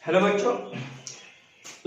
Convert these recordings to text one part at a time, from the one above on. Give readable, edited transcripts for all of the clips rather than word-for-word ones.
Hello बच्चों,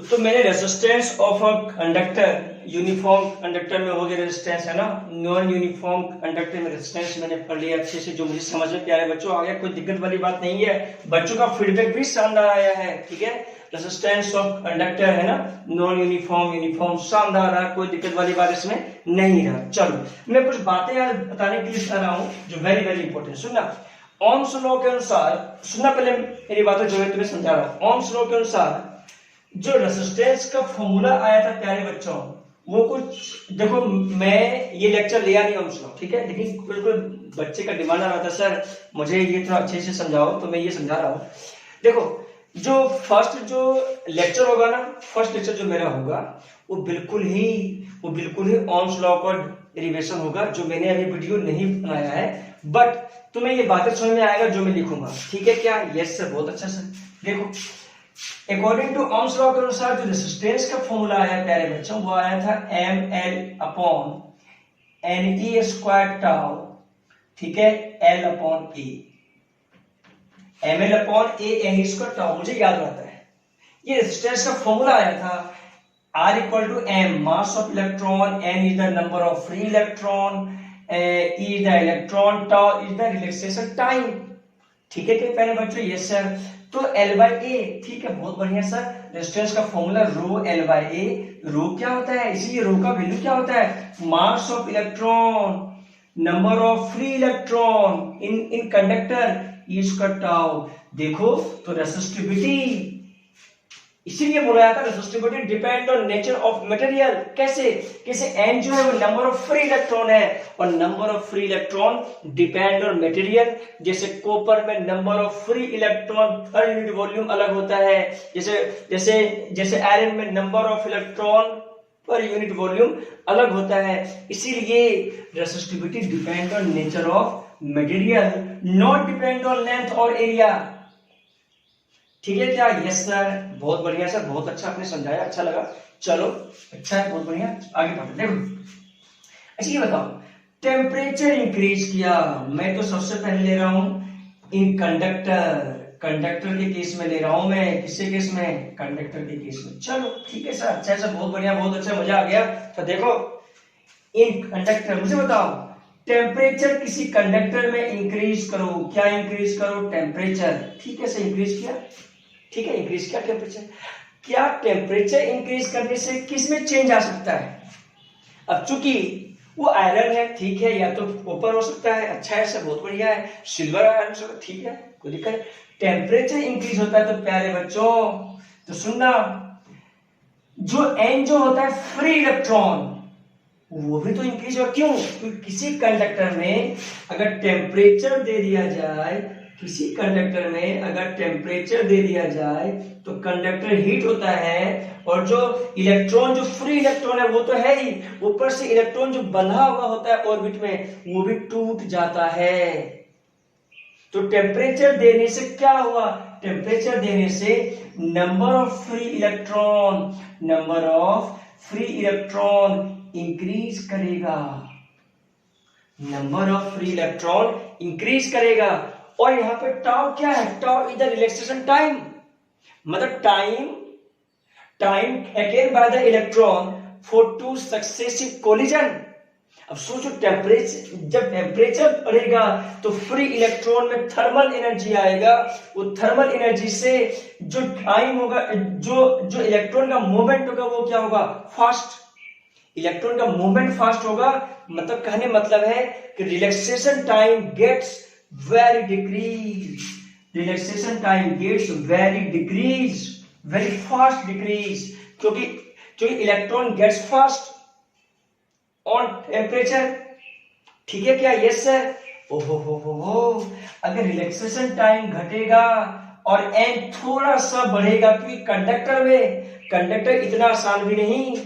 तो मैंने resistance of a conductor, uniform conductor में हो गया रेजिस्टेंस है ना, नॉन यूनिफॉर्म कंडक्टर में रेजिस्टेंस मैंने पढ़ लिया अच्छे से, जो मुझे समझ में प्यारे बच्चों आ गया, कोई दिक्कत वाली बात नहीं है। बच्चों का फीडबैक भी शानदार आया है, ठीक है। रेजिस्टेंस ऑफ कंडक्टर है ना, नॉन यूनिफॉर्म यूनिफॉर्म शानदार रहा, कोई दिक्कत वाली बात इसमें नहीं रहा। चलो मैं कुछ बातें यार बताने के लिए चाह रहा हूँ जो वेरी वेरी इंपॉर्टेंट। सुनना, ओम्स लॉ के अनुसार, सुनना पहले मेरी बातें जो है तुम्हें समझा रहा हूं। ओम्स लॉ के अनुसार जो रेजिस्टेंस का फॉर्मूला आया था प्यारे बच्चों, वो कुछ देखो, मैं ये लेक्चर लिया नहीं ओम्स लॉ, ठीक है, लेकिन बिल्कुल बच्चे का डिमांड आ रहा था सर मुझे ये थोड़ा अच्छे से समझाओ, तो मैं ये समझा रहा हूँ। देखो, जो फर्स्ट जो लेक्चर होगा ना, फर्स्ट लेक्चर जो मेरा होगा वो बिल्कुल ही ओम्स लॉ का डेरिवेशन होगा, जो मैंने अभी वीडियो नहीं बनाया है, बट तुम्हें ये बातें समझ में आएगा जो मैं लिखूंगा, ठीक है क्या? यस सर, बहुत अच्छा सर। देखो, अकॉर्डिंग टू ओम्स लॉ के अनुसार जो रेजिस्टेंस का फॉर्मूला आया प्यारे बच्चों, वो आया था ml upon ne square tau, ठीक है, l upon e, ml upon a ne square tau, मुझे याद रहता है। ये रेजिस्टेंस का फॉर्मूला आया था, R equal to m mass of electron, n is the number of free electron, E is the electron, tau is the relaxation time, ठीक है क्या पहले बच्चों? Yes sir. तो L by A, ठीक है, बहुत बढ़िया सर। रेजिस्टेंस का formula rho L by A, rho क्या होता है, इसीलिए रो का वैल्यू क्या होता है? मास of electron, number of free electron in conductor, E square tau. देखो तो रेसिस्टिविटी, इसीलिए बोला जाता है resistivity depend on nature of material. कैसे? n जो है वो नंबर ऑफ फ्री इलेक्ट्रॉन है, और number of free electron depend on material. जैसे कॉपर में number of free electron per unit volume अलग होता है, जैसे आयरन में number of electron per unit volume अलग होता है। इसीलिए resistivity depend on nature of material, not depend on length और एरिया, ठीक है क्या? यस सर, बहुत बढ़िया सर, बहुत अच्छा आपने समझाया, अच्छा लगा। चलो अच्छा है, बहुत बढ़िया, आगे बढ़ते। देखो अच्छा ये बताओ, टेम्परेचर इंक्रीज किया, मैं तो सबसे पहले ले रहा हूं इन कंडक्टर के केस में ले रहा हूं मैं, किसके केस में? कंडक्टर के केस में। चलो ठीक है सर, अच्छा है सर, बहुत बढ़िया, बहुत अच्छा, मजा आ गया। तो देखो इन कंडक्टर, मुझे बताओ टेम्परेचर किसी कंडक्टर में इंक्रीज करो, क्या इंक्रीज करो? टेम्परेचर, ठीक है सर, इंक्रीज किया, ठीक है, इंक्रीज किया टेम्परेचर। क्या टेम्परेचर इंक्रीज करने से किस में चेंज आ सकता है? अब चूंकि वो आयरन है, ठीक है, या तो कॉपर हो सकता है, अच्छा है सर, बहुत बढ़िया है, सिल्वर आयरन, ठीक है, कोई दिक्कत नहीं। टेम्परेचर इंक्रीज होता है तो प्यारे बच्चों, तो सुनना, जो n जो होता है फ्री इलेक्ट्रॉन, वो भी तो इंक्रीज हो। क्यों? क्योंकि किसी कंडक्टर में अगर टेम्परेचर दे दिया जाए, किसी कंडक्टर में अगर टेम्परेचर दे दिया जाए तो कंडक्टर हीट होता है, और जो इलेक्ट्रॉन, जो फ्री इलेक्ट्रॉन है वो तो है ही, ऊपर से इलेक्ट्रॉन जो बंधा हुआ होता है ऑर्बिट में, वो भी टूट जाता है। तो टेम्परेचर देने से क्या हुआ? टेम्परेचर देने से number of free electron increase करेगा, number of free electron increase करेगा। और यहां पे टाउ क्या है? Tau is the relaxation time, मतलब time attend by the electron for two successive collision. अब सोचो, जब टेम्परेचर बढ़ेगा तो फ्री इलेक्ट्रॉन में थर्मल एनर्जी आएगा, वो थर्मल एनर्जी से जो टाइम होगा, जो इलेक्ट्रॉन का मूवमेंट होगा वो क्या होगा? फास्ट, इलेक्ट्रॉन का मूवमेंट फास्ट होगा। मतलब कहने मतलब है कि relaxation time gets very decrease, relaxation time gets very decrease, very fast decrease, क्योंकि electron gets fast on temperature, ठीक है क्या? Yes sir. ओहो, अगर रिलैक्सेशन टाइम घटेगा और n थोड़ा सा बढ़ेगा, क्योंकि कंडक्टर इतना आसान भी नहीं,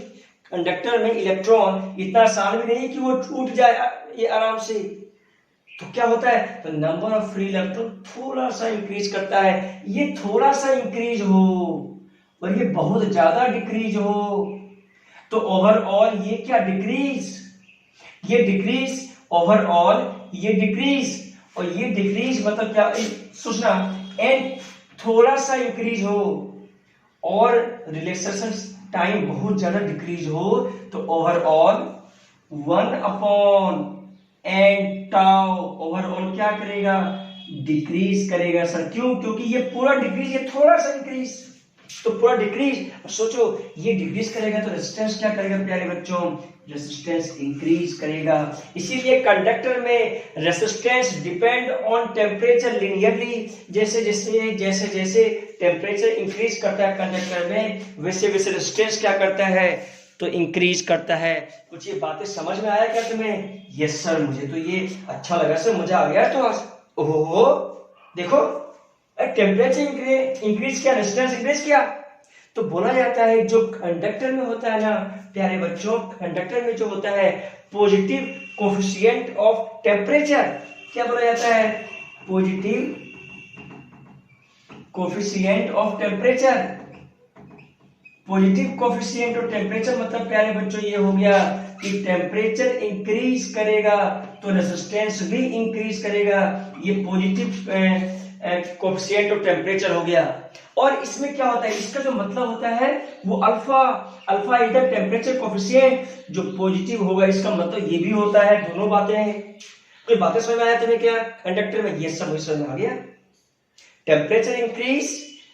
कंडक्टर में इलेक्ट्रॉन इतना आसान भी नहीं कि वो टूट जाए ये आराम से। तो क्या होता है? तो नंबर ऑफ फ्री इलेक्ट्रॉन थोड़ा सा इंक्रीज करता है। ये थोड़ा सा इंक्रीज हो और ये बहुत ज्यादा डिक्रीज हो, तो ओवरऑल ये क्या? डिक्रीज, ये डिक्रीज, ओवरऑल ये डिक्रीज, और ये डिक्रीज मतलब क्या? सोचना, n थोड़ा सा इंक्रीज हो और रिलैक्सेशन टाइम बहुत ज्यादा डिक्रीज हो तो ओवरऑल 1/n टाउ ओवरऑल क्या करेगा, डिक्रीज करेगा सर। क्यों? क्योंकि ये पूरा डिक्रीज, ये थोड़ा सा इंक्रीज, तो पूरा डिक्रीज। सोचो ये डिक्रीज करेगा तो रेजिस्टेंस क्या करेगा प्यारे बच्चों, रेजिस्टेंस इंक्रीज करेगा। इसीलिए कंडक्टर में resistance depend on temperature linearly. जैसे जैसे जैसे जैसे टेम्परेचर इंक्रीज करता है कंडक्टर में, वैसे वैसे रेजिस्टेंस क्या करता है, तो इंक्रीज करता है। कुछ ये बातें समझ में आया क्या तुम्हें? यस सर, मुझे तो ये अच्छा लगा सर, मजा आ गया। तो ओहो देखो, टेम्परेचर इंक्रीज किया, रेजिस्टेंस इंक्रीज किया। तो बोला जाता है जो कंडक्टर में होता है ना प्यारे बच्चों, कंडक्टर में जो होता है पॉजिटिव कोफिशिएंट ऑफ टेम्परेचर, क्या बोला जाता है, positive coefficient of temperature. Positive coefficient of temperature मतलब प्यारे बच्चों ये हो गया कि टेम्परेचर इंक्रीज करेगा तो रेजिस्टेंस भी इंक्रीज करेगा। ये पॉजिटिव कोफिशिएंट ऑफ टेम्परेचर हो गया। और इसमें क्या होता है, इसका जो मतलब होता है वो alpha, alpha is the temperature coefficient जो पॉजिटिव होगा, इसका मतलब ये भी होता है। दोनों बातें हैं। कोई बातें समझ में आया तुम्हें क्या कंडक्टर में? ये सब समझ में आ गया। टेम्परेचर इंक्रीज,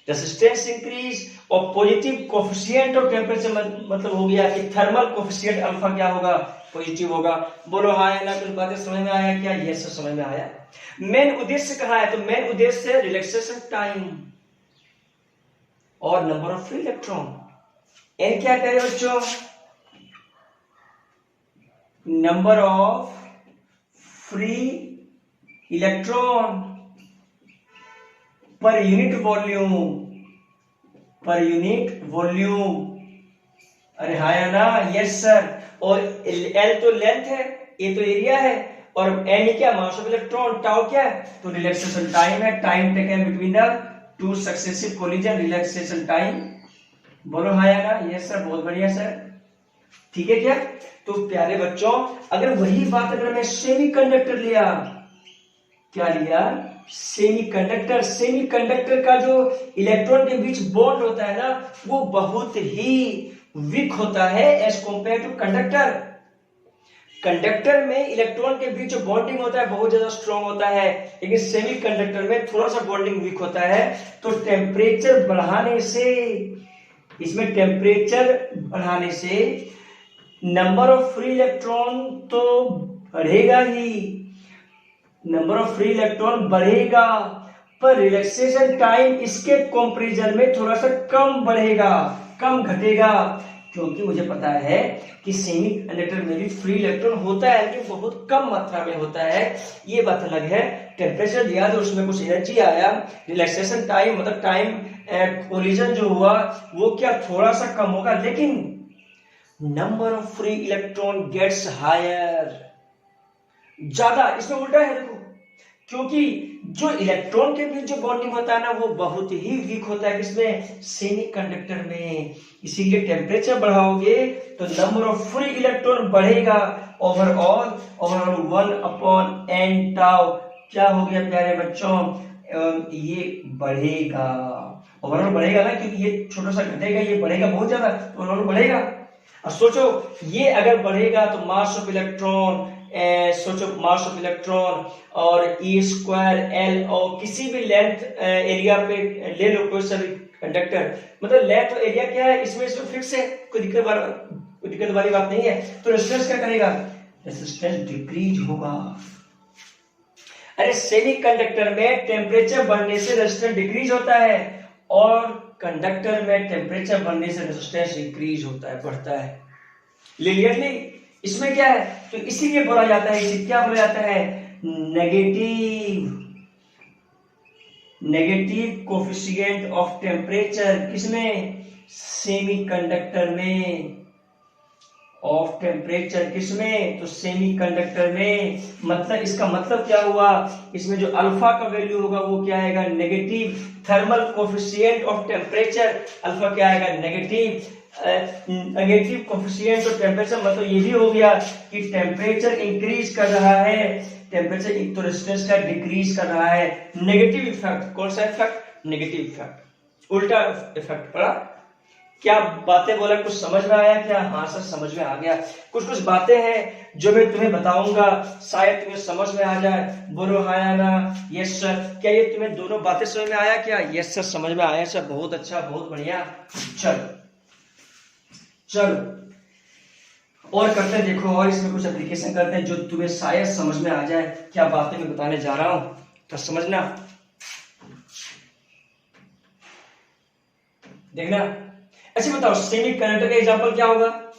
रेजिस्टेंस इंक्रीज और पॉजिटिव कोफिशिएंट ऑफ टेम्परेचर मतलब हो गया कि थर्मल कोफिशिएंट अल्फा क्या होगा, पॉजिटिव होगा। बोलो हाँ या ना, कुछ बातें समझ में आया क्या? ये सब समझ में आया। मेन उद्देश्य कहा है, तो मेन उद्देश्य रिलैक्सेशन टाइम और number of free electron. N क्या कह रहे बच्चों, number of free electron per unit volume, per unit volume. अरे हाँ या ना? Yes sir. और एल तो लेंथ है, ए तो एरिया है, और एन क्या, मास ऑफ इलेक्ट्रॉन, टाउ क्या है, तो रिलैक्सेशन टाइम है, time taken between the two successive collision, relaxation time. बोलो हाँ या ना? यस सर, बहुत बढ़िया सर। ठीक है क्या? तो प्यारे बच्चों अगर वही बात अगर मैं सेमीकंडक्टर लिया, क्या लिया, सेमीकंडक्टर। सेमीकंडक्टर का जो इलेक्ट्रॉन के बीच बॉन्ड होता है ना वो बहुत ही वीक होता है as compare to conductor. Conductor में इलेक्ट्रॉन के बीच जो बॉन्डिंग होता है बहुत ज्यादा स्ट्रॉन्ग होता है, लेकिन सेमीकंडक्टर में थोड़ा सा बॉन्डिंग वीक होता है। तो टेम्परेचर बढ़ाने से, इसमें टेम्परेचर बढ़ाने से नंबर ऑफ फ्री इलेक्ट्रॉन तो बढ़ेगा ही, नंबर ऑफ फ्री इलेक्ट्रॉन बढ़ेगा, पर रिलैक्सेशन टाइम इसके कंपैरिजन में थोड़ा सा कम बढ़ेगा, कम घटेगा। क्योंकि मुझे पता है कि सेमीकंडक्टर में भी फ्री इलेक्ट्रॉन होता है लेकिन बहुत कम मात्रा में होता है, ये बात अलग है। टेम्परेचर दिया तो उसमें कुछ एनर्जी आया, रिलैक्सेशन टाइम मतलब टाइम कोलिजन जो हुआ वो क्या थोड़ा सा कम होगा, लेकिन number of free electron gets higher, ज्यादा। इसमें उल्टा है देखो, क्योंकि जो इलेक्ट्रॉन के बीच जो बॉन्डिंग होता है ना वो बहुत ही वीक होता है, किसमें, सेमीकंडक्टर में। इसीलिए टेम्परेचर बढ़ाओगे तो नंबर ऑफ फ्री इलेक्ट्रॉन बढ़ेगा, ओवरऑल 1/n टाउ क्या हो गया प्यारे बच्चों, ये बढ़ेगा, ओवरऑल बढ़ेगा ना, क्योंकि ये छोटा सा घटेगा, ये बढ़ेगा बहुत ज्यादा, तो ओवरऑल बढ़ेगा। अब सोचो ये अगर बढ़ेगा तो मास ऑफ इलेक्ट्रॉन, सोचो मास ऑफ इलेक्ट्रॉन और ई स्क्वायर एल, और किसी भी लेंथ एरिया पे ले लो कोई सा भी कंडक्टर, मतलब लेंथ और एरिया क्या है इसमें फिक्स है, कोई दिक्कत वाली बात नहीं है। तो रेजिस्टेंस क्या करेगा, रेजिस्टेंस डिक्रीज होगा। अरे सेमीकंडक्टर में टेम्परेचर बढ़ने से रेजिस्टेंस डिक्रीज होता है और कंडक्टर में टेम्परेचर बढ़ने से रेजिस्टेंस इंक्रीज होता है, बढ़ता है लिनियरली। इसमें क्या है, तो इसीलिए बोला जाता है, इसे क्या बोला जाता है, नेगेटिव कोफिशिएंट ऑफ टेम्परेचर। किसमें, सेमीकंडक्टर में, ऑफ टेम्परेचर किसमें, तो सेमीकंडक्टर में। मतलब इसका मतलब क्या हुआ, इसमें जो अल्फा का वैल्यू होगा वो क्या आएगा, negative. Thermal coefficient of temperature alpha क्या आएगा, negative. Negative coefficient of temperature मतलब ये भी हो गया कि टेम्परेचर इंक्रीज कर रहा है, टेम्परेचर तो रेजिस्टेंस का डिक्रीज कर रहा है। नेगेटिव इफेक्ट, कौन सा इफेक्ट, नेगेटिव इफेक्ट, उल्टा इफेक्ट पड़ा क्या बातें बोला, कुछ समझ में आया क्या? हाँ सर समझ में आ गया। कुछ कुछ बातें हैं जो मैं तुम्हें बताऊंगा, शायद तुम्हें समझ में आ जाए। बोलो हाँ या ना? Yes sir. क्या ये तुम्हें दोनों बातें समझ में आया क्या? यस सर समझ में आया सर, बहुत अच्छा बहुत बढ़िया। चलो चलो और करते हैं, देखो और इसमें कुछ एप्लीकेशन करते हैं जो तुम्हें शायद समझ में आ जाए। क्या बातें मैं बताने जा रहा हूं तो समझना, देखना। अच्छा बताओ, सेमी कंडक्टर का एग्जांपल क्या होगा?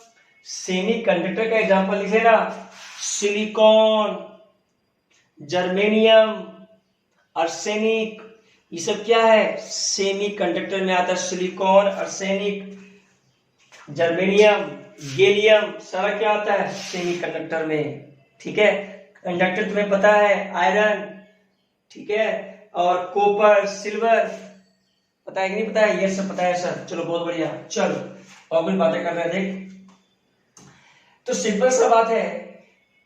सेमी कंडक्टर का एग्जांपल लिखे ना, सिलिकॉन, जर्मेनियम, आर्सेनिक, ये सब क्या है? सेमी कंडक्टर में आता है। सिलिकॉन, आर्सेनिक, जर्मेनियम, गैलियम, सारा क्या आता है? सेमी कंडक्टर में। ठीक है। कंडक्टर तुम्हें पता है, आयरन, ठीक है, और कॉपर, सिल्वर, पता है कि नहीं पता है? ये सब पता है सर। चलो बहुत बढ़िया। चलो और कुछ बातें कर रहे हैं, देख। तो सिंपल सा बात है,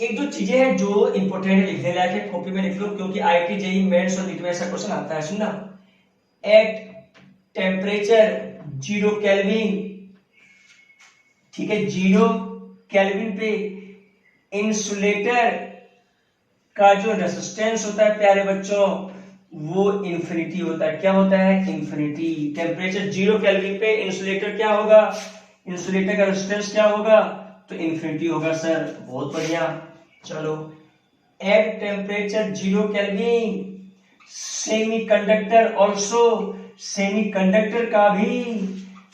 एक दो चीजें हैं जो इंपॉर्टेंट है, लिखने लायक है, कॉपी में लिख लो, क्योंकि आईआईटी जेईई मेंस और नीट में ऐसा क्वेश्चन आता है। सुनना, एट टेम्परेचर 0 केल्विन, ठीक है, 0 केल्विन पे इंसुलेटर का जो रेजिस्टेंस होता है प्यारे बच्चों, वो इंफिनिटी होता है। क्या होता है? इंफिनिटी। टेम्परेचर 0 केल्विन पे इंसुलेटर क्या होगा? इंसुलेटर का रेजिस्टेंस क्या होगा? तो इंफिनिटी होगा सर। बहुत बढ़िया। चलो, at temperature 0 kelvin semiconductor also, semiconductor का भी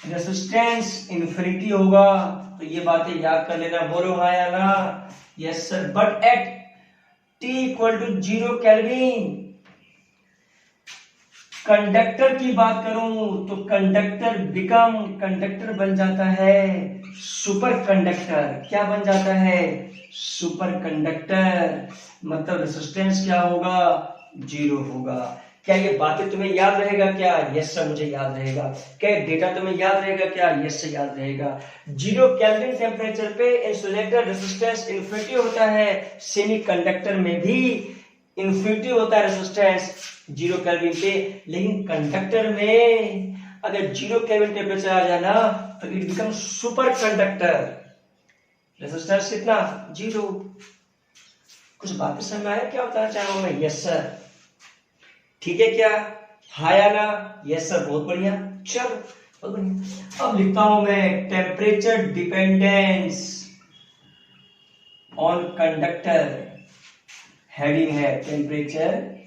रेजिस्टेंस इंफिनिटी होगा। तो ये बातें याद कर लेना। बोलो हाँ या ना? Yes sir. But at T equal to 0 kelvin, conductor की बात करूं तो कंडक्टर बन जाता है सुपर कंडक्टर। क्या बन जाता है? Super conductor. मतलब रेजिस्टेंस क्या होगा? 0 होगा। क्या ये बातें तुम्हें याद रहेगा क्या? यस सर मुझे याद रहेगा। क्या डेटा तुम्हें याद रहेगा क्या? यस सर याद रहेगा। 0 केल्विन टेम्परेचर पे इंसुलेटर रेजिस्टेंस इंफिनिटी होता है, सेमीकंडक्टर में भी इंफिनिटी होता है रेजिस्टेंस 0 केल्विन पे। लेकिन कंडक्टर में अगर 0 केल्विन टेम्परेचर आ जाए ना तो it become super conductor. Resistance कितना? 0। कुछ बातें समझ में आया क्या बताना चाह रहा हूं मैं? Yes sir. ठीक है क्या? हाँ या ना? Yes sir. बहुत बढ़िया। चलो बहुत बढ़िया। अब लिखता हूं मैं, temperature dependence on conductor. Heading है टेम्परेचर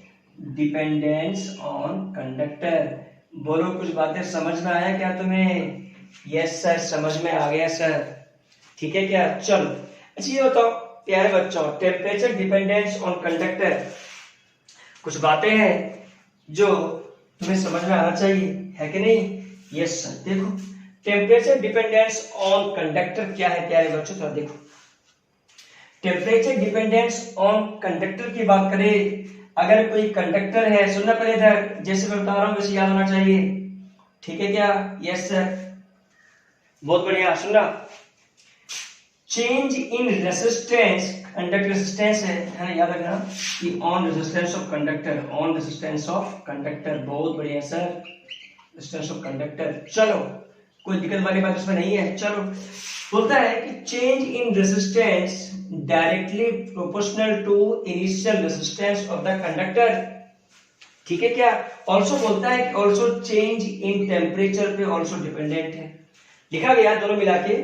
डिपेंडेंस ऑन कंडक्टर। बोलो कुछ बातें समझ में आया क्या तुम्हें? यस सर समझ में आ गया सर। ठीक है क्या? चलो अच्छा ये बताओ प्यारे बच्चों, टेम्परेचर डिपेंडेंस ऑन कंडक्टर, कुछ बातें हैं जो तुम्हें समझ में आना चाहिए, है कि नहीं? Yes sir. देखो, टेम्परेचर डिपेंडेंस ऑन कंडक्टर क्या है प्यारे बच्चों? थोड़ा देखो, टेम्परेचर डिपेंडेंस ऑन कंडक्टर की बात करें, अगर कोई कंडक्टर है, सुनना पहले इधर, जैसे मैं बता रहा हूं वैसे याद होना चाहिए। ठीक है क्या? Yes sir. बहुत बढ़िया। सुनना, change in resistance, conductor resistance है ना, याद रखना कि on resistance of conductor, on resistance of conductor. बहुत बढ़िया सर, रेजिस्टेंस ऑफ कंडक्टर। चलो कोई दिक्कत वाली बात इसमें नहीं है। चलो बोलता है कि change in resistance directly proportional to initial resistance of the conductor. ठीक है क्या? ऑल्सो बोलता है कि ऑल्सो चेंज इन टेम्परेचर पे ऑल्सो डिपेंडेंट है। लिखा गया दोनों मिला के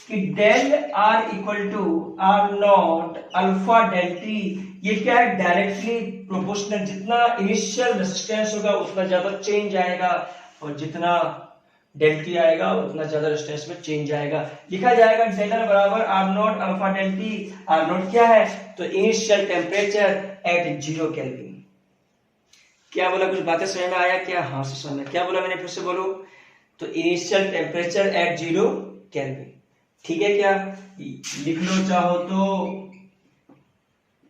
कि del R equal to R naught alpha del T, ये क्या है? Directly proportional. जितना इनिशियल रेजिस्टेंस होगा उतना ज्यादा चेंज आएगा, और जितना डेल टी आएगा उतना ज्यादा रेजिस्टेंस में चेंज आएगा। लिखा जाएगा डेल आर बराबर R naught alpha del T. R naught क्या है? तो इनिशियल टेम्परेचर एट 0 केल्विन। क्या बोला? कुछ बातें समझ में आया क्या? हाँ से समझ में। क्या बोला मैंने? फिर से बोलो। तो इनिशियल टेम्परेचर एट 0 केल्विन। ठीक है क्या? लिख लो चाहो तो,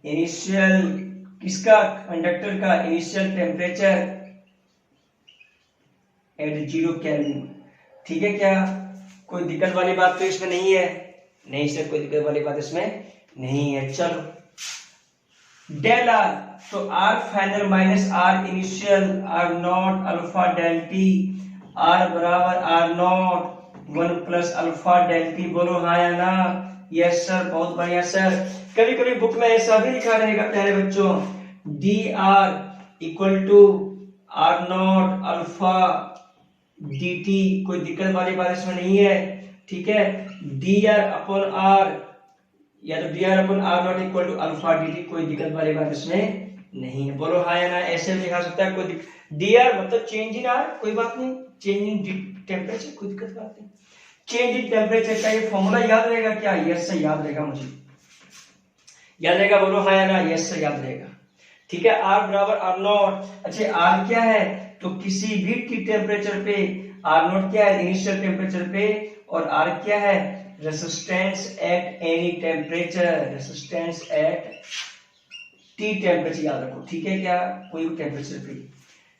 इनिशियल किसका? कंडक्टर का इनिशियल टेम्परेचर एट 0 केल्विन। ठीक है क्या? कोई दिक्कत वाली बात तो इसमें नहीं है? नहीं सर कोई दिक्कत वाली बात इसमें नहीं है। चलो डेल आर, तो R final minus R initial, R naught alpha del T, R बराबर R naught 1 plus alpha del T. बोलो हाँ या ना? यस सर, बहुत बढ़िया सर। कभी कभी बुक में ऐसा भी लिखा रहेगा प्यारे बच्चों, d R equal to R naught alpha d T, कोई दिक्कत वाली बात इसमें नहीं है, ठीक है। डी आर अपॉन आर या तो d R upon R naught equal to alpha d T, कोई दिक्कत वाली बात इसमें नहीं है। बोलो हाँ या ना? ऐसे भी लिखा सकता है, कोई डी आर मतलब चेंज इन आर, कोई बात नहीं, चेंज इन टेम्परेचर, कोई दिक्कत बात नहीं। चेंज इन टेम्परेचर का ये फॉर्मूला याद रहेगा क्या? यस से याद रहेगा, मुझे याद रहेगा। बोलो हाँ या ना? यस से याद रहेगा, ठीक है। आर बराबर आर नॉट। अच्छा आर क्या है? तो किसी भी टी टेम्परेचर पे आर नॉट क्या है? इनिशियल टेम्परेचर पे, और आर क्या है? Resistance at any temperature, resistance at T temperature, याद रखो, ठीक है क्या? कोई भी टेम्परेचर पे।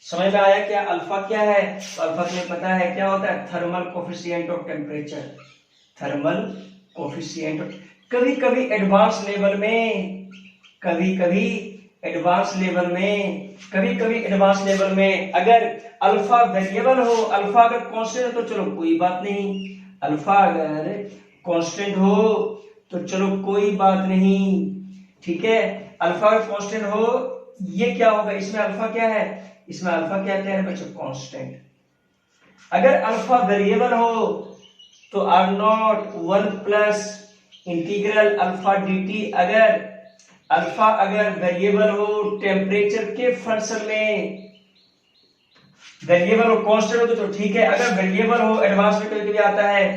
समझ में आया क्या? अल्फा क्या है? तो अल्फा तुम्हें पता है क्या होता है? Thermal coefficient of temperature, thermal coefficient. कभी कभी एडवांस लेवल में, कभी कभी एडवांस लेवल में, कभी कभी एडवांस लेवल में अगर अल्फा वेरिएबल हो, अल्फा अगर कांस्टेंट हो तो चलो कोई बात नहीं, अल्फा अगर कांस्टेंट हो तो चलो कोई बात नहीं, ठीक है। अल्फा अगर कांस्टेंट हो, ये क्या होगा? इसमें अल्फा क्या है? इसमें अल्फा क्या है बच्चों? कांस्टेंट। अगर अल्फा वेरिएबल हो तो R naught 1 plus integral alpha d T. अगर अल्फा अगर वेरिएबल हो टेम्परेचर के फंक्शन में, वेरिएबल हो कांस्टेंट हो तो ठीक है। अगर वेरिएबल हो, एडवांस में कभी कभी आता है,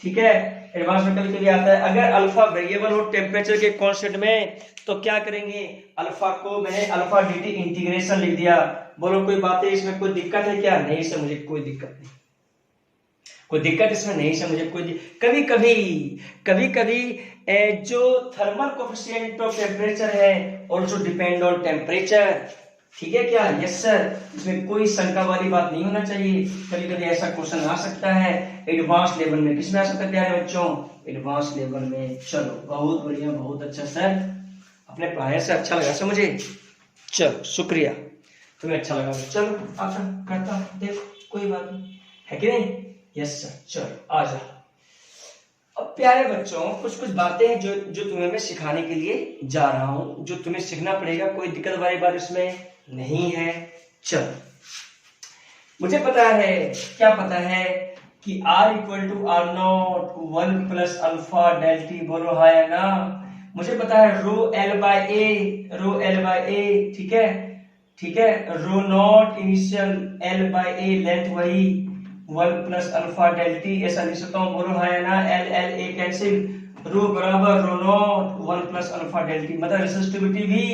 ठीक है, एडवांस में कभी कभी आता है, अगर अल्फा वेरिएबल हो टेम्परेचर के कांस्टेंट में तो क्या करेंगे? अल्फा को मैंने अल्फा डी टी इंटीग्रेशन लिख दिया। बोलो कोई बात है इसमें? कोई दिक्कत है क्या? नहीं सर, मुझे कोई दिक्कत नहीं, कोई दिक्कत इसमें नहीं सर, मुझे कोई कभी कभी जो थर्मल कोफिशिएंट ऑफ टेम्परेचर है ऑल्सो डिपेंड ऑन टेम्परेचर, ठीक है क्या? यस सर, इसमें कोई शंका वाली बात नहीं होना चाहिए। कभी कभी ऐसा क्वेश्चन आ सकता है एडवांस लेवल में। किसमें आ सकता है प्यारे बच्चों? एडवांस लेवल में। चलो बहुत बढ़िया, बहुत अच्छा सर, अपने पढ़ाने से अच्छा लगा सर मुझे। चलो शुक्रिया, तुम्हें अच्छा लगा। चलो आता करता हूं, देखो कोई बात नहीं है कि नहीं? यस सर, चलो आ जाओ। अब प्यारे बच्चों कुछ कुछ बातें हैं जो तुम्हें मैं सिखाने के लिए जा रहा हूं, जो तुम्हें सीखना पड़ेगा, कोई दिक्कत वाली बात इसमें नहीं है। चलो, मुझे पता है, क्या पता है कि R equal to R naught 1 plus alpha del T. बोलो हाँ या ना? मुझे पता है rho L by A, rho L by A, ठीक है, ठीक है। Rho naught initial L by A length वही 1 प्लस अल्फा डेल टी, ऐसा लिख सकता हूँ। बोलो हाँ या ना? L L A cancel, rho बराबर rho naught 1 plus alpha del T, मतलब रेसिस्टिविटी भी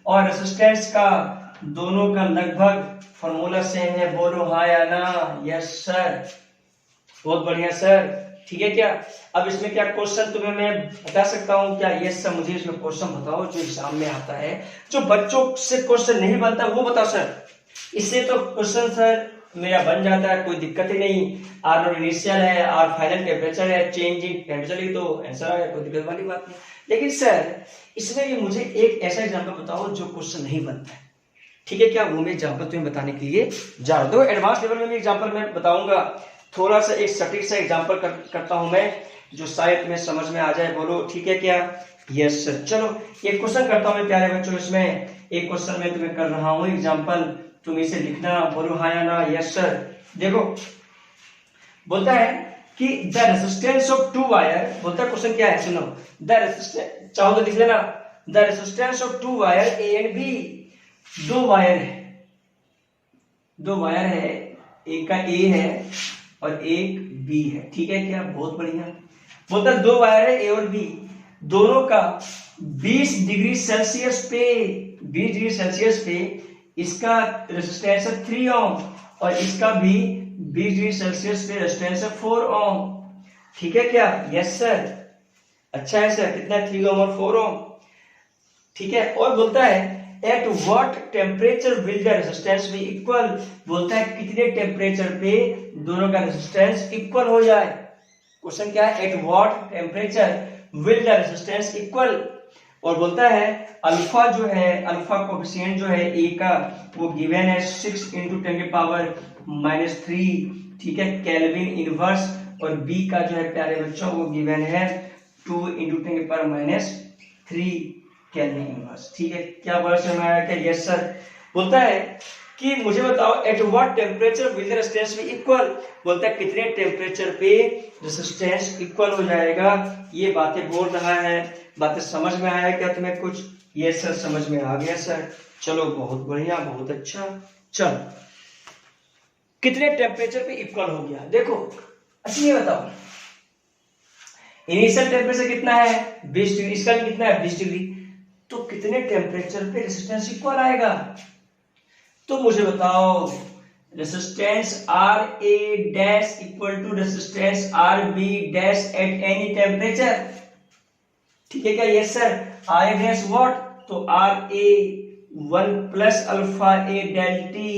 और रेसिस्टेंस का दोनों का लगभग फॉर्मूला सेम है। बोलो हाँ या ना? यस सर, बहुत बढ़िया सर, ठीक है क्या? अब इसमें क्या क्वेश्चन तुम्हें मैं बता सकता हूँ क्या? यस सर, मुझे इसमें क्वेश्चन बताओ जो एग्जाम में आता है, जो बच्चों से क्वेश्चन नहीं बनता वो बताओ सर। इससे तो क्वेश्चन सर मेरा बन जाता है, कोई दिक्कत ही नहीं। आर नॉट इनिशियल है, आर फाइनल टेम्परेचर है, चेंज इन टेम्परेचर तो आंसर आ गया, कोई दिक्कत वाली बात नहीं। लेकिन सर इसमें भी मुझे एक ऐसा एग्जाम्पल बताओ जो क्वेश्चन नहीं बनता है, ठीक है क्या? वो मैं एग्जाम्पल तुम्हें बताने के लिए जा रहा हूँ। एडवांस लेवल में भी एग्जाम्पल मैं बताऊंगा, थोड़ा सा एक सटीक सा एग्जाम्पल करता हूं मैं, जो शायद तुम्हें समझ में आ जाए। बोलो ठीक है क्या? Yes sir. चलो एक क्वेश्चन करता हूं मैं प्यारे बच्चों, इसमें एक क्वेश्चन मैं तुम्हें कर रहा हूं एग्जाम्पल, तुम इसे लिखना। बोलो हाँ या ना? Yes sir. देखो बोलता है कि the resistance of two wire, बोलता है क्वेश्चन क्या है सुनो, द रेजिस्टेंस, चाहो तो लिख लेना, the resistance of two wire A and B, दो वायर है, दो वायर है, एक का ए है और एक बी है, ठीक है क्या? बहुत बढ़िया। बोलता है दो वायर है ए और बी, दोनों का 20 डिग्री सेल्सियस पे, 20 डिग्री सेल्सियस पे इसका रेजिस्टेंस है 3 ओम और इसका भी 20 डिग्री सेल्सियस पे रेजिस्टेंस है 4 ओम, ठीक है क्या? Yes sir. अच्छा है सर, कितना? 3 ओम और 4 ओम, ठीक है। और बोलता है at what temperature will the resistance be equal, बोलता है कितने टेम्परेचर पे दोनों का रेजिस्टेंस इक्वल हो जाए। क्वेश्चन क्या है? At what temperature will the resistance equal, और बोलता है अल्फा जो है, अल्फा कोएफिशिएंट जो है ए का वो गिवन है 6 × 10⁻³ 3, ठीक है, केल्विन इनवर्स और बी का जो है प्यारे बच्चों वो गिवन है 2 × 10⁻³ केल्विन इनवर्स। ठीक है, क्या वर्ड समझ में आया क्या? Yes sir. बोलता है कि मुझे बताओ at what temperature will the resistance be equal. बोलता है कितने टेम्परेचर पे रेजिस्टेंस इक्वल हो जाएगा। ये बातें बोल रहा है। बातें समझ में आया क्या तुम्हें कुछ? यस सर, समझ में आ गया सर। चलो बहुत बढ़िया, बहुत अच्छा। चलो कितने टेम्परेचर पे इक्वल हो गया देखो। अच्छा ये बताओ इनिशियल टेम्परेचर कितना है 20 डिग्री, इसका भी कितना है 20 डिग्री, तो कितने टेम्परेचर पे रेजिस्टेंस इक्वल आएगा? तो मुझे बताओ resistance R A dash equal to resistance R B dash at any temperature. ठीक है क्या? Yes sir. R A dash what? तो R A 1 plus alpha A del T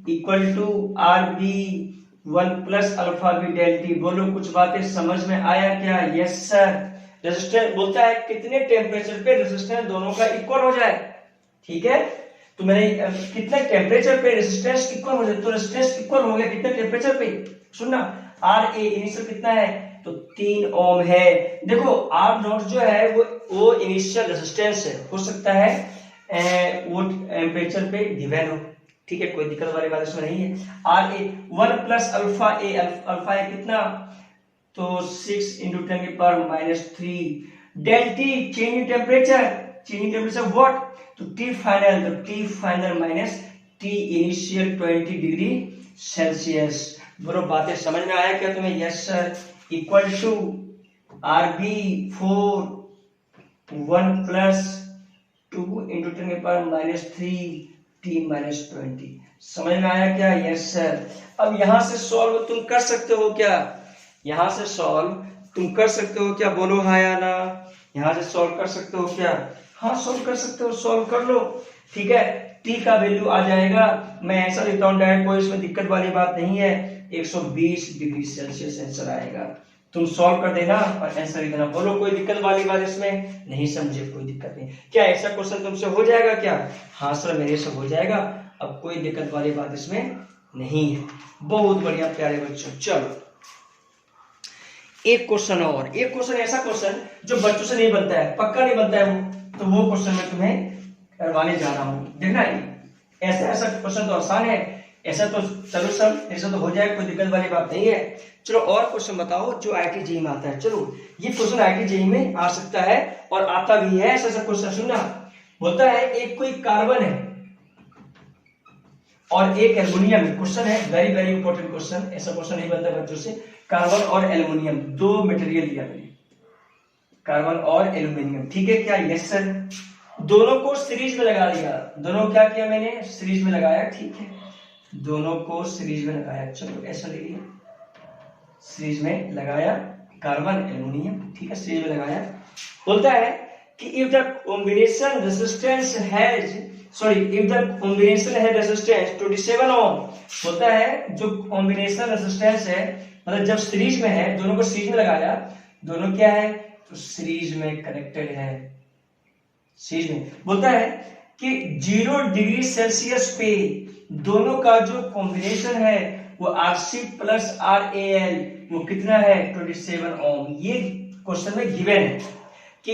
equal to R B 1 plus alpha B del T. बोलो कुछ बातें समझ में आया क्या? Yes sir. रेजिस्टेंस बोलता है कितने टेम्परेचर पे रेजिस्टेंस दोनों का इक्वल हो जाए। ठीक है, तो मैंने कितने टेम्परेचर पे रेजिस्टेंस इक्वल हो जाए, तो रेजिस्टेंस इक्वल हो गया कितने टेम्परेचर पे? सुनना, आर ए इनिशियल कितना है? तो 3 ओम है। देखो आर नॉट जो है वो इनिशियल रेजिस्टेंस है, हो सकता है वो टेम्परेचर पे गिवन हो। ठीक है, कोई दिक्कत वाली बात इसमें नहीं है। R A 1 plus alpha A, alpha A कितना? तो 6 × 10⁻³ del T change in temperature, change in temperature what? तो टी फाइनल, तो T final minus T initial 20 degree Celsius. बोलो बातें समझ में आया क्या तुम्हें? Yes sir. Equal to R B 4 1 plus 2 × 10⁻³ t-20। समझ में आया क्या? Yes sir. अब यहां से सॉल्व तुम कर सकते हो क्या? यहां से सॉल्व तुम कर सकते हो क्या? बोलो हाँ या ना। यहां से सॉल्व कर सकते हो क्या? हाँ सॉल्व कर सकते हो, सॉल्व कर लो। ठीक है, t का वैल्यू आ जाएगा, मैं ऐसा लिखता हूं डायरेक्ट, कोई इसमें दिक्कत वाली बात नहीं है, 120 डिग्री सेल्सियस आंसर आएगा। तुम सॉल्व कर देना और आंसर लिख देना। बोलो कोई दिक्कत वाली बात इसमें? नहीं समझे, कोई दिक्कत नहीं। क्या ऐसा क्वेश्चन तुमसे हो जाएगा क्या? हाँ सर मेरे से हो जाएगा, अब कोई दिक्कत वाली बात इसमें नहीं है। बहुत बढ़िया प्यारे बच्चों। चलो एक क्वेश्चन और, एक क्वेश्चन ऐसा क्वेश्चन जो बच्चों से नहीं बनता है, पक्का नहीं बनता है वो, तो वो क्वेश्चन मैं तुम्हें करवाने जा रहा हूं। देखना ऐसा ऐसा क्वेश्चन तो आसान है, ऐसा तो चलो सब ऐसा तो हो जाए, कोई दिक्कत वाली बात नहीं है। चलो और क्वेश्चन बताओ जो IIT JEE में आता है। चलो ये क्वेश्चन IIT JEE में आ सकता है और आता भी है। ऐसा क्वेश्चन सुनना, बोलता है एक कोई कार्बन है और एक एल्युमिनियम है। क्वेश्चन है वेरी वेरी इंपॉर्टेंट क्वेश्चन, ऐसा क्वेश्चन नहीं बनता बच्चों से। कार्बन और एल्युमिनियम दो मटेरियल लिया मैंने, कार्बन और एल्युमिनियम। ठीक है क्या? Yes sir. दोनों को सीरीज में लगा दिया, दोनों क्या किया मैंने? सीरीज में लगाया। ठीक है, दोनों को सीरीज में लगाया। चलो ऐसा ले लिया, सीरीज में लगाया कार्बन एल्युमिनियम। ठीक है, सीरीज में लगाया। बोलता है कि if the combination resistance has if the combination है रेजिस्टेंस 27 ओम। बोलता है जो कॉम्बिनेशन रेजिस्टेंस है, मतलब जब सीरीज में है, दोनों को सीरीज में लगाया, दोनों क्या है? तो सीरीज में कनेक्टेड है, सीरीज में। बोलता है कि 0 डिग्री सेल्सियस पे दोनों का जो कॉम्बिनेशन है वो Rc प्लस RaL वो कितना है? 27 ओम। ये क्वेश्चन में गिवन है कि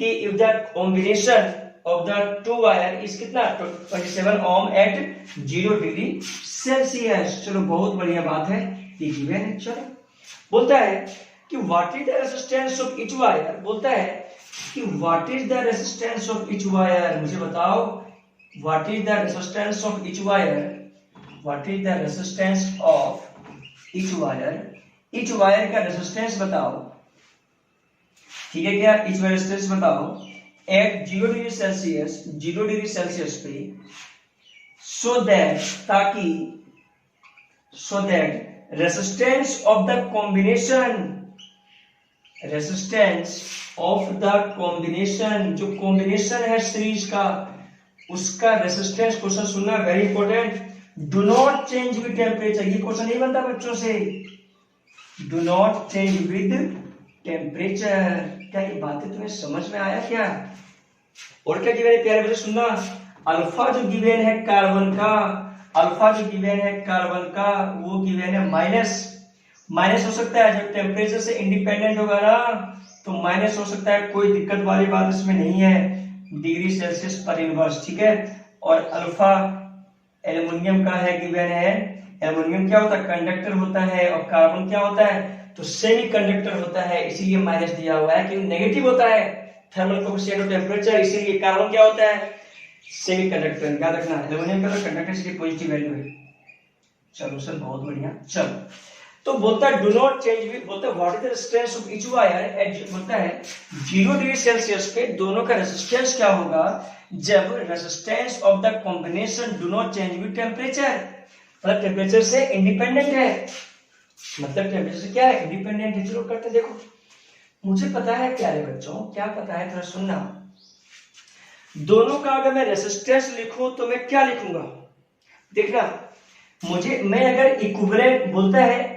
if the combination of the two wire is कितना? 27 ओम एट 0 डिग्री सेल्सियस। चलो बहुत बढ़िया बात है, ये गिवन है। चलो बोलता है कि what is the resistance of each wire. बोलता है कि what is the resistance of each wire. मुझे बताओ what is the resistance of each wire, what is the resistance of each wire. Each wire का रेजिस्टेंस बताओ। ठीक है क्या? ईच वायर रेजिस्टेंस बताओ at 0 degree Celsius, 0 degree Celsius पे, so that ताकि so that resistance of the combination, resistance of the combination, जो combination है सीरीज का, उसका रेजिस्टेंस, क्वेश्चन सुनना very important, do not change with temperature. ये question नहीं बनता बच्चों से, do not change with temperature. क्या ये बातें तुम्हें समझ में आया क्या? और क्या गिवन है प्यारे बच्चे? सुनना, अल्फा जो गिवन है कार्बन का, अल्फा जो गिवन है कार्बन का वो गिवन है माइनस, माइनस हो सकता है, जब टेम्परेचर से इंडिपेंडेंट होगा ना तो माइनस हो सकता है, कोई दिक्कत वाली बात इसमें नहीं है, डिग्री सेल्सियस पर इनवर्स, ठीक है। और अल्फा एल्युमिनियम का है, गिवन है। एल्युमिनियम क्या होता है, कंडक्टर होता है, और कार्बन क्या होता है, तो सेमी कंडक्टर होता है, इसीलिए माइनस दिया हुआ है, क्योंकि नेगेटिव होता है थर्मल कोएफिशिएंट ऑफ टेम्परेचर, इसीलिए कार्बन क्या होता है, सेमी कंडक्टर। याद रखना, एल्युमिनियम का तो कंडक्टर इसलिए पॉजिटिव वैल्यू है। चलो सर, बहुत बढ़िया। चलो, तो बोलता है डू नॉट चेंज विद, बोलता है what is the resistance of each wire eight, बोलता है 0 डिग्री सेल्सियस पे दोनों का रेजिस्टेंस क्या होगा जब resistance of the combination do not change with temperature, मतलब टेम्परेचर से इंडिपेंडेंट है, मतलब टेम्परेचर से क्या है, इंडिपेंडेंट है। जरूर करते देखो, मुझे पता है प्यारे बच्चों, क्या पता है, थोड़ा सुनना। दोनों का अगर मैं रेजिस्टेंस लिखूं तो मैं क्या लिखूंगा, देखना। मुझे, मैं अगर इक्विवेलेंट बोलता है,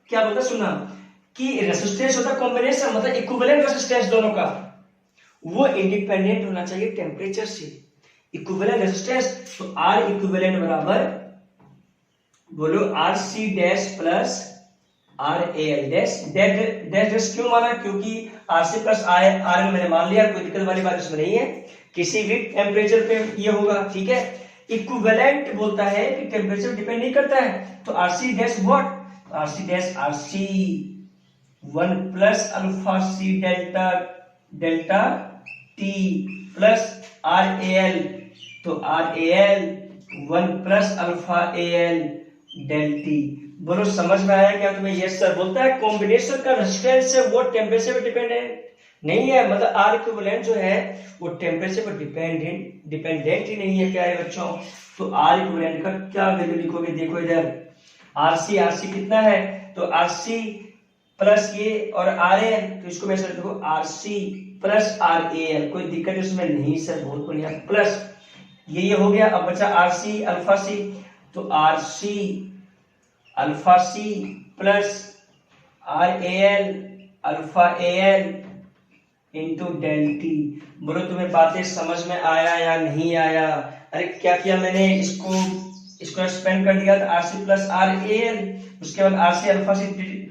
क्या बोलता, सुना कि रेजिस्टेंस होता है कॉम्बिनेशन, मतलब इक्विवेलेंट रेजिस्टेंस दोनों का, वो इंडिपेंडेंट होना चाहिए टेम्परेचर से। इक्विवेलेंट रेजिस्टेंस, तो आर इक्विवेलेंट बराबर, बोलो R C dash plus R A L dash. Dash क्यों माना, क्योंकि आर सी प्लस आर में मैंने मान लिया, कोई दिक्कत वाली बात इसमें नहीं है, किसी भी टेम्परेचर पे ये होगा, ठीक है। इक्विवेलेंट बोलता है कि टेम्परेचर डिपेंड नहीं करता है, तो R C dash what, R C dash R C 1 plus alpha C delta delta T plus R A L, तो R A L 1 plus alpha A L del T. बोलो समझ में आया क्या तुम्हें? Yes sir. बोलता है कॉम्बिनेशन का रेजिस्टेंस है वो टेम्परेचर पे डिपेंडेंट नहीं है, मतलब आर इक्विवेलेंट जो है वो टेम्परेचर पर डिपेंडेंट ही नहीं है प्यारे बच्चों। तो आर इक्विवेलेंट का क्या वैल्यू लिखोगे, देखो इधर, आरसी कितना है, तो आरसी प्लस ये और आर एल, तो इसको मैं सर देखो RC plus R A L, कोई दिक्कत इसमें नहीं सर, बहुत बढ़िया, प्लस ये हो गया। अब बचा आरसी अल्फा सी, तो RC alpha C plus R A L alpha A L into del T. बोलो तुम्हें बातें समझ में आया या नहीं आया? अरे क्या किया मैंने, इसको एक्सपेंड कर दिया, तो R C plus R A L, उसके बाद आर सी अल्फा सी,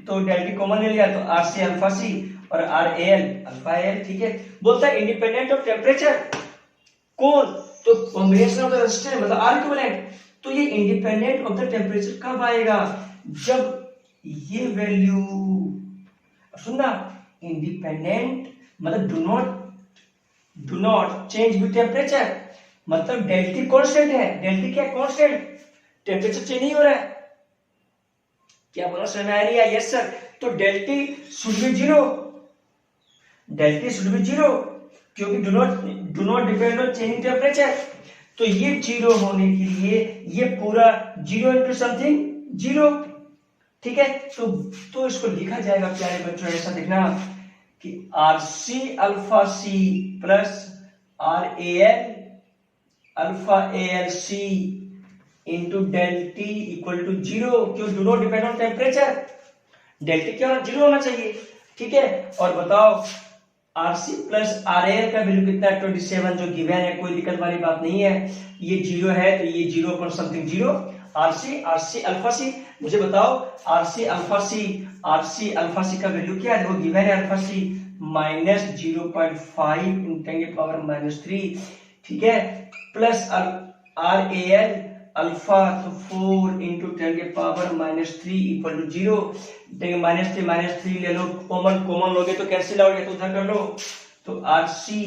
तो डेल टी कॉमन ले लिया, तो आर सी अल्फा सी और R A L alpha A L, ठीक है। बोलता है इंडिपेंडेंट ऑफ टेम्परेचर, कौन, तो कॉम्बिनेशन ऑफ द रेजिस्टेंस मतलब आर इक्विवेलेंट। तो ये इंडिपेंडेंट ऑफ द टेम्परेचर कब आएगा, जब ये वैल्यू, सुनना, इंडिपेंडेंट मतलब do not change with temperature, मतलब डेल्टी कांस्टेंट है, डेल्टी क्या कांस्टेंट, टेम्परेचर चेंज नहीं हो रहा है, क्या बोला समझ में आ रही है? Yes sir. तो del T should be zero, del T should be zero, क्योंकि do not depend on changing temperature. तो ये जीरो होने के लिए ये पूरा जीरो इंटू समथिंग जीरो, ठीक है। तो इसको लिखा जाएगा प्यारे बच्चों, ऐसा देखना कि R C alpha C plus R A L alpha A L C into del T equal to zero, क्यों, do not depend on temperature, del T क्या जीरो होना चाहिए, ठीक है। और बताओ R C plus R A L का value कितना है, 27 जो गिवन है, कोई दिक्कत वाली बात नहीं है, ये जीरो है तो ये जीरो पर something zero. R C alpha C, मुझे बताओ आर सी अल्फा सी का वैल्यू क्या है, वो गिवन है अल्फा सी माइनस 0.5 × 10⁻³ ठीक है, plus R A L alpha तो 4 × 10⁻³ इक्वल टू 0। -3 ले लो, कॉमन लोगे तो कैंसिल आओगे, तो उधर कर लो, तो आर सी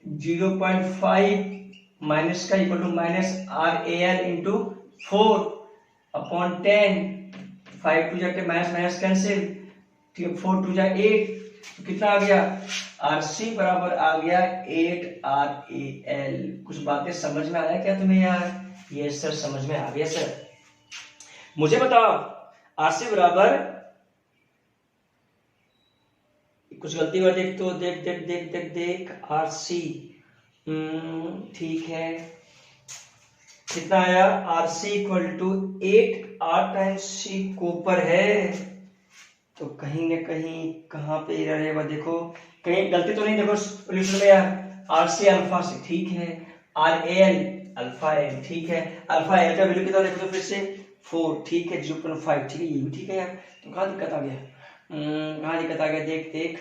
0.5 माइनस का equal to minus R A L into 4/10, 5 2 जाके माइनस कैंसिल, ठीक है, 4 2 जा 8, तो कितना आ गया, आर सी बराबर आ गया 8 आर ए एल। कुछ बातें समझ में आया क्या तुम्हें यार? ये सर समझ में आ गया सर। मुझे बताओ आर सी बराबर, कुछ गलती हुआ देख, तो देख आर सी, ठीक है, कितना आया, R C equal to 8 R times C copper है, तो कहीं न कहीं कहां पे एरर है, वह देखो, कहीं गलती तो नहीं, देखो सॉल्यूशन में यार, आर सी अल्फा सी ठीक है, R A L alpha L ठीक है, अल्फा एल का वैल्यू कितना देखो तो फिर से 4 ठीक है, 0.5 ठीक है, ये भी ठीक है यार। तो कहाँ दिक्कत आ गया, कहाँ दिक्कत आ गया, देख देख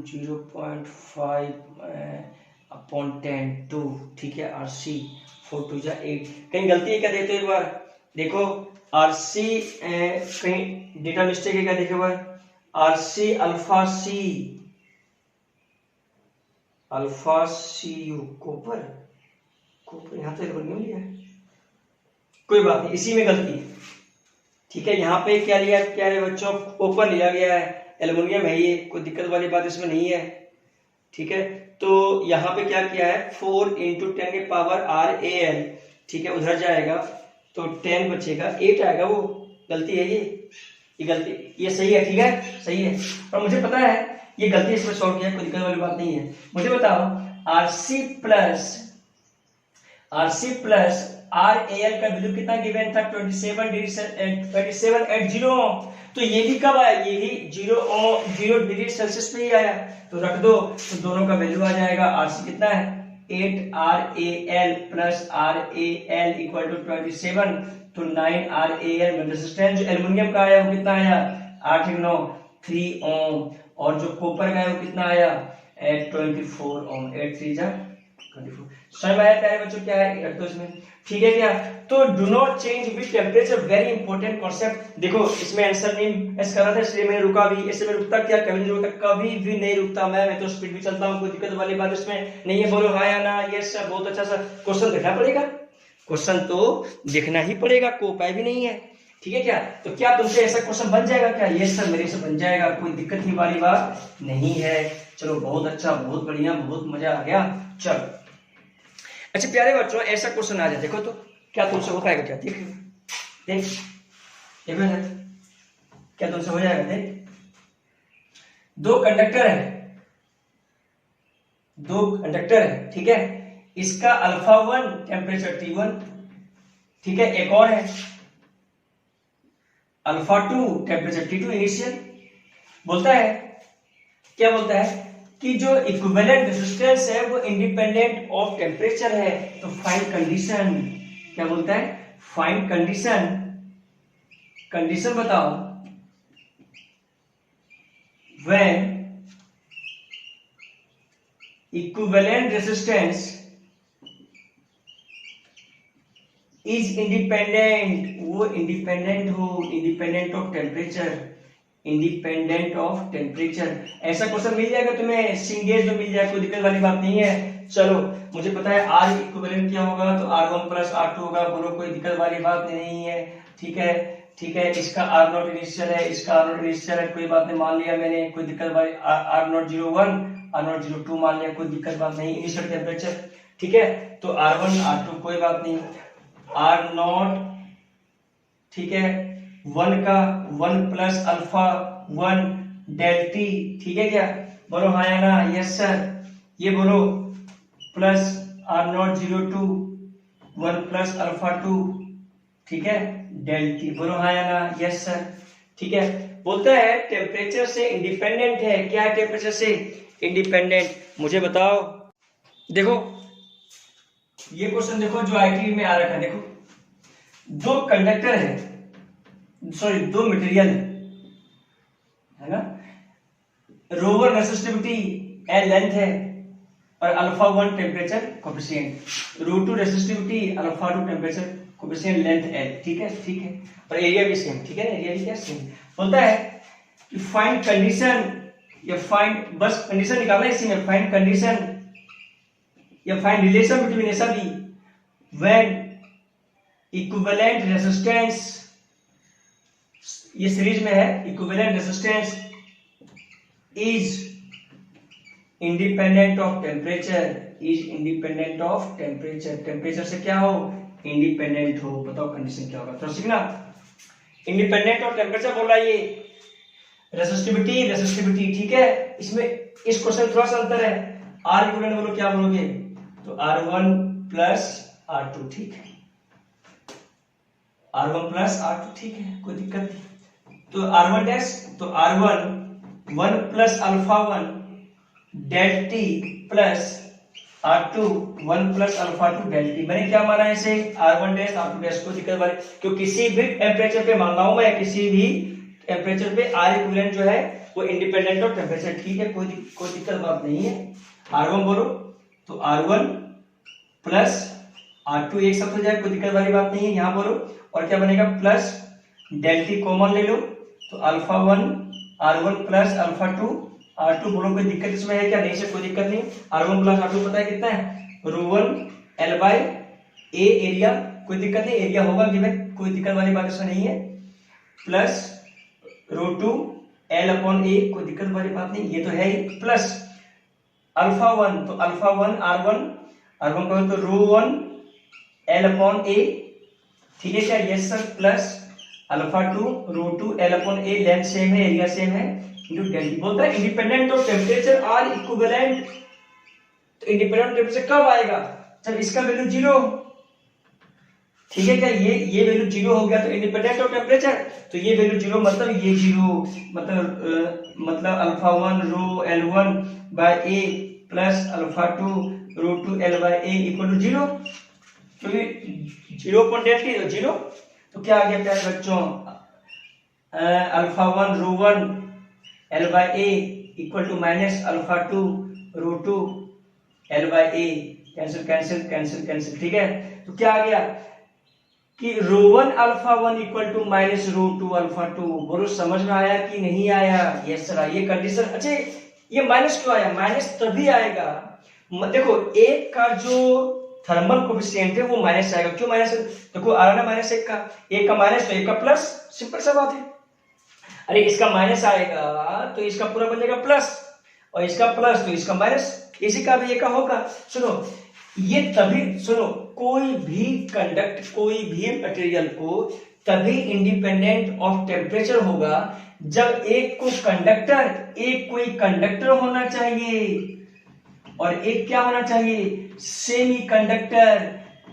0.5 अपॉन 10 2 ठीक है, RC 4 2 जा 8, कहीं गलती है क्या, देखो एक बार, देखो RC कहीं डेटा मिस्टेक है क्या, देखो एक बार, RC alpha C U copper यहाँ तो एल्यूमिनियम लिया है, कोई बात नहीं, इसी में गलती है, ठीक है। यहाँ पे क्या लिया, क्या है बच्चों, कॉपर लिया गया है, एल्यूमिनियम है ये, कोई दिक्कत वाली बात इसमें नहीं है, ठीक है। तो यहाँ पे क्या किया है, 4 × 10 के पावर RAL, ठीक है, उधर जाएगा तो 10 बचेगा, 8 आएगा, वो गलती है ये गलती, ये सही है, ठीक है, सही है। और मुझे पता है ये गलती इसमें सॉल्व किया, कोई दिक्कत वाली बात नहीं है। मुझे बताओ RC प्लस RAL का वैल्यू कितना गिवन था, 27 तो ये भी कब आया, ये भी 0 डिग्री सेल्सियस पे ही आया, तो रख दो, तो दोनों का वैल्यू आ जाएगा। RC कितना है 8 RAL plus RAL equal to 27, तो 9 RAL में रेजिस्टेंस जो एल्यूमिनियम का आया वो कितना आया 8 × 9 3 ओम, और जो कॉपर का है वो कितना आया 24 ओम, 8 3 जा 24। समझ में आया प्यारे बच्चों, क्या है रख दो इसमें, ठीक है क्या। तो do not change with temperature, very important concept. देखो इसमें आंसर नहीं ऐसा कर रहा था इसलिए मैंने रुका भी, ऐसे में रुकता क्या, कभी नहीं रुकता, कभी भी नहीं रुकता मैं तो स्पीड भी चलता हूँ, कोई दिक्कत वाली बात इसमें नहीं है। बोलो हाँ या ना, यस सर, बहुत अच्छा सर। क्वेश्चन देखना पड़ेगा, क्वेश्चन तो देखना ही पड़ेगा, को उपाय भी नहीं है, ठीक है क्या। तो क्या तुमसे ऐसा क्वेश्चन बन जाएगा क्या, यस सर मेरे से बन जाएगा, कोई दिक्कत ही वाली बात नहीं है। चलो बहुत अच्छा, बहुत बढ़िया, बहुत मजा आ गया। चलो अच्छा प्यारे बच्चों, ऐसा क्वेश्चन आ जाए, देखो तो क्या तुमसे हो पाएगा क्या, देख देख देखो क्या तुमसे हो जाएगा, देख दो कंडक्टर है, ठीक है, इसका अल्फा 1 टेम्परेचर T1, ठीक है, एक और है अल्फा 2 टेम्परेचर T2 इनिशियल। बोलता है, क्या बोलता है कि जो इक्विवेलेंट रेजिस्टेंस है वो इंडिपेंडेंट ऑफ टेम्परेचर है। तो फाइंड कंडीशन, क्या बोलता है, फाइंड कंडीशन बताओ when equivalent resistance is independent, वो इंडिपेंडेंट हो, इंडिपेंडेंट ऑफ टेम्परेचर। ऐसा क्वेश्चन मिल जाएगा तुम्हें, सिंगेज में मिल जाएगा, कोई दिक्कत वाली बात नहीं है। चलो मुझे पता है R इक्विवेलेंट क्या होगा, तो R1 प्लस R2 होगा, बोलो कोई दिक्कत वाली बात नहीं है, ठीक है, ठीक है। इसका R0 इनिशियल है, इसका R0 इनिशियल है, कोई बात नहीं, मान लिया मैंने, कोई दिक्कत वाली, R0 01 R0 02 मान लिया, कोई दिक्कत बात नहीं, इनिशियल टेम्परेचर, ठीक है। तो R1 R2 कोई बात नहीं, R0 ठीक है, 1 का 1 प्लस अल्फा 1 डेल टी, ठीक है क्या, बोलो हाँ या ना, यस सर। ये बोलो प्लस R0 02 1 प्लस अल्फा 2, ठीक है, डेल टी, बोलो हाँ या ना, यस सर, ठीक है। बोलता है टेम्परेचर से इंडिपेंडेंट है, क्या है टेम्परेचर से इंडिपेंडेंट, मुझे बताओ। देखो ये क्वेश्चन देखो जो आईटी में आ रखा है, देखो दो कंडक्टर है, सॉरी दो मटेरियल है ना, रोवर रेसिस्टिविटी L लेंथ है और alpha 1 temperature coefficient, rho resistivity, alpha 2 temperature coefficient, length L, ठीक है, ठीक है, और एरिया भी सेम, ठीक है ना, एरिया भी क्या सेम। बोलता है कि फाइंड कंडीशन, या फाइंड, बस कंडीशन निकालना इसी में, फाइंड कंडीशन या फाइंड रिलेशन बिटवीन ऐसा भी व्हेन इक्विवेलेंट रेजिस्टेंस, ये सीरीज में है, equivalent resistance is independent of temperature, is independent of temperature, temperature से क्या हो, इंडिपेंडेंट हो। बताओ कंडीशन क्या होगा, तो सीखना, इंडिपेंडेंट ऑफ टेम्परेचर बोल रहा है, ये रेसिस्टिविटी, ठीक है। इसमें इस क्वेश्चन थोड़ा सा अंतर है, R इक्विवेलेंट बोलो, क्या बोलोगे, तो R1 प्लस R2, ठीक है, R1 प्लस R2, ठीक है, कोई दिक्कत नहीं। तो R1 डैश, तो R1 1 plus alpha 1 del T plus R2 1 plus alpha 2 del T. मैंने क्या माना है इसे R1 डैश R2 डैश को दिक्कत वाले, क्योंकि किसी भी टेम्परेचर पे मान रहा हूं मैं, किसी भी टेम्परेचर पे R इक्विवेलेंट जो है वो इंडिपेंडेंट ऑफ टेम्परेचर, ठीक है, कोई दिक्कत बात नहीं है। R1 बोलो तो R1 प्लस R2 एक साथ हो जाए, कोई दिक्कत वाली बात नहीं है। यहाँ बोलो और क्या बनेगा प्लस डेल टी कॉमन ले लो तो alpha 1 R1 plus alpha 2 R2 बोलो, कोई दिक्कत इसमें है क्या? नहीं से कोई दिक्कत नहीं। R1 प्लस R2 पता है कितना है? रो1 L बाय ए एरिया, कोई दिक्कत नहीं, एरिया होगा गिवन, कोई दिक्कत वाली बात इसमें नहीं है। प्लस रो2 L अपॉन ए, कोई दिक्कत वाली बात नहीं, ये तो है ही। प्लस अल्फा 1 तो अल्फा 1 R1 कहो तो रो1 L अपॉन ए, ठीक है क्या? Yes sir. Plus alpha 2 rho L upon A, length same है, एरिया सेम है, इनटू डेल टी। बोलता है independent of temperature R equivalent. तो इंडिपेंडेंट टेम्परेचर कब आएगा? जब इसका वैल्यू 0, ठीक है क्या? ये वैल्यू 0 हो गया तो इंडिपेंडेंट ऑफ टेम्परेचर, तो ये वैल्यू 0 मतलब ये 0, मतलब alpha 1 rho L1 by A plus alpha 2 rho L by A equal to 0, क्योंकि 0 अपॉन डेल टी 0। तो क्या आ गया प्यारे बच्चों? Alpha 1 rho L by A equal to minus alpha 2 rho L by A, cancel cancel cancel cancel, ठीक है। तो क्या आ गया कि rho alpha 1 equal to minus rho alpha 2। बोलो समझ में आया कि नहीं आया? Yes sir. ये कंडीशन, अच्छा ये माइनस क्यों आया? माइनस तभी आएगा, देखो एक का जो थर्मल कोफिशिएंट है वो माइनस आएगा। क्यों माइनस? देखो आ रहा ना माइनस एक का माइनस तो एक का प्लस, सिंपल सा बात है। अरे इसका माइनस आएगा तो इसका पूरा बन जाएगा प्लस, और इसका प्लस तो इसका माइनस, इसी का भी एक का होगा। सुनो ये तभी, सुनो कोई भी मटेरियल को तभी इंडिपेंडेंट ऑफ टेम्परेचर होगा जब एक कोई कंडक्टर होना चाहिए और एक क्या होना चाहिए? Semi conductor.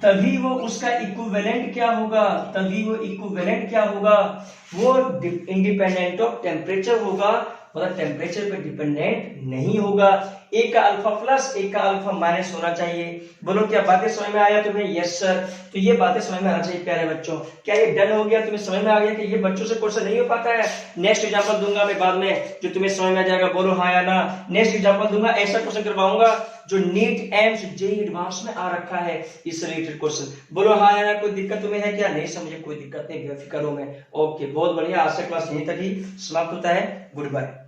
तभी वो उसका इक्विवेलेंट क्या होगा? वो इंडिपेंडेंट ऑफ टेम्परेचर होगा, मतलब टेम्परेचर पे डिपेंडेंट नहीं होगा। एक का अल्फा प्लस एक का अल्फा माइनस होना चाहिए। बोलो क्या बातें समझ में आया तुम्हें? Yes sir. तो ये बातें समझ में आना चाहिए प्यारे बच्चों। क्या ये डन हो गया? तुम्हें समझ में आ गया कि ये बच्चों से क्वेश्चन नहीं हो पाता है? नेक्स्ट एग्जांपल दूंगा मैं बाद में, जो तुम्हें समझ में आ जाएगा। बोलो हाँ या ना। नेक्स्ट एग्जांपल दूंगा, ऐसा क्वेश्चन करवाऊंगा जो नीट एम्स जेईई एडवांस में आ रखा है, इस रिलेटेड क्वेश्चन। बोलो हाँ या ना। कोई दिक्कत तुम्हें है क्या? नहीं समझे, कोई दिक्कत नहीं, बेफिक्र हो मैं। ओके बहुत बढ़िया। आज से क्लास यहीं तक ही समाप्त होता है। Good bye.